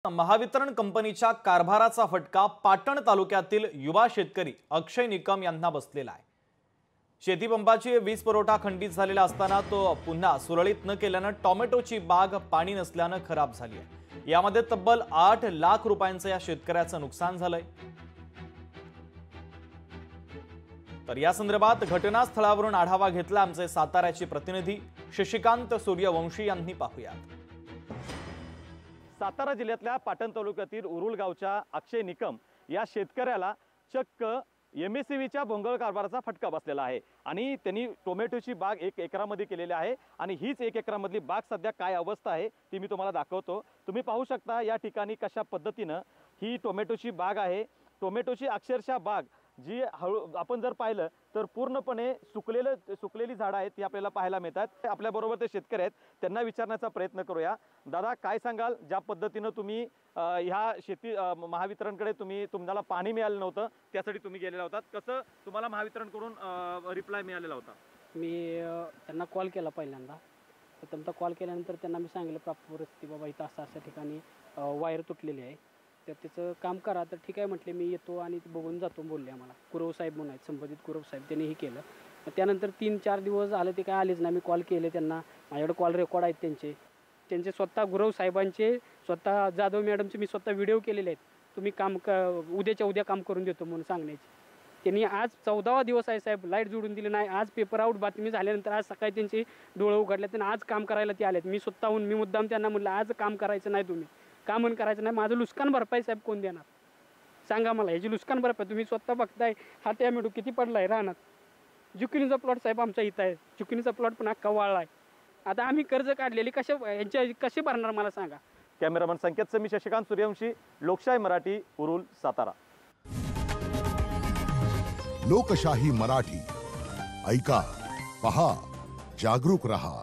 महावितरण कंपनीच्या कारभाराचा फटका पाटण तालुक्यातील युवा शेतकरी अक्षय निकम यांना बसलेला आहे। शेतीपंपाची वीज पुरवठा खंडित झालेला असताना तो पुन्हा सुरळीत न केल्याने टोमॅटोची बाग पाणी नसल्याने खराब झाली आहे। यामध्ये तब्बल 8 लाख रुपयांचं या शेतकऱ्याचं नुकसान झालंय। तर या संदर्भात घटनास्थळावरून आढावा घेतला आमचे साताऱ्याचे प्रतिनिधी शशिकांत सूर्यवंशी यांनी। पाहूयात। सातारा जिल्ह्यातल्या पाटण तालुक्यातील उरुल गावच्या अक्षय निकम या शेतकऱ्याला चक्क एमएससीबीच्या भोंगळ कारभाराचा फटका बसलेला आहे आणि त्यांनी टोमॅटोची बाग 1 एकरामध्ये केलेली आहे आणि हीच 1 एकरामधली बाग सध्या काय अवस्था आहे ती मी तुम्हाला दाखवतो। तुम्ही पाहू शकता या ठिकाणी कशा पद्धतीने ही टोमॅटोची बाग आहे। टोमॅटोची अक्षरशः बाग जी आपण जर पाहिलं तर पूर्णपणे सुकलेली झाडं आहेत ती आपल्याला पाहायला मिळतात। आपल्या बरोबर ते शेतकरी आहेत, त्यांना विचारण्याचा प्रयत्न करूया। दादा, काय सांगाल, ज्या पद्धतीने तुम्ही ह्या शेती महावितरणकडे तुम्हाला पाणी मिळालं नव्हतं त्यासाठी तुम्ही गेलेला होता, कसं तुम्हाला महावितरणकडून रिप्लाय मिळालेला होता? मी त्यांना कॉल केला पहिल्यांदा, तर त्यांचा कॉल केल्यानंतर त्यांना मी सांगितलं प्राप्त परिस्थिती, बाबा इथं अशा ठिकाणी वायर तुटलेली आहे, तर त्याचं काम करा। तर ठीक आहे म्हटले, मी येतो आणि बघून जातो बोलले। आम्हाला कुरव साहेब म्हणून आहेत, संबंधित कुरव साहेब, त्यांनी हे केलं। त्यानंतर 3-4 दिवस झाले ते काय आलेच नाही। मी कॉल केले त्यांना, माझ्याकडे कॉल रेकॉर्ड आहेत त्यांचे स्वतः गुरव साहेबांचे, स्वतः जाधव मॅडमचे मी स्वतः व्हिडिओ केलेले आहेत। तुम्ही काम उद्याच्या उद्या काम करून देतो म्हणून सांगण्याचे। त्यांनी आज 14वा दिवस आहे साहेब, लाईट जोडून दिली नाही। आज पेपर आउट बातमी झाल्यानंतर आज सकाळी त्यांचे डोळे उघडले, त्यांना आज काम करायला ते आलेत। मी स्वतःहून मी मुद्दाम त्यांना म्हटलं, आज काम करायचं नाही, तुम्ही काम करायचं नाही, माझं नुकसान भरपाई साहेब कोण देणार सांगा मला, ह्याची नुकसान भरपाई तुम्ही स्वतः बघताय। हा टोमॅटो किती पडलाय रानात, जुकिनीचा प्लॉट साहेब आमचा इथं आहे, जुकिनीचा प्लॉट पण अख्खा वाळला आहे। आता आम्ही कर्ज काढलेली कसे भरणार मला सांगा। कॅमेरामन संकेत मी शशिकांत सूर्यवंशी, लोकशाही मराठी, उरुल, सातारा। लोकशाही मराठी, ऐका, पहा, जागरूक रहा।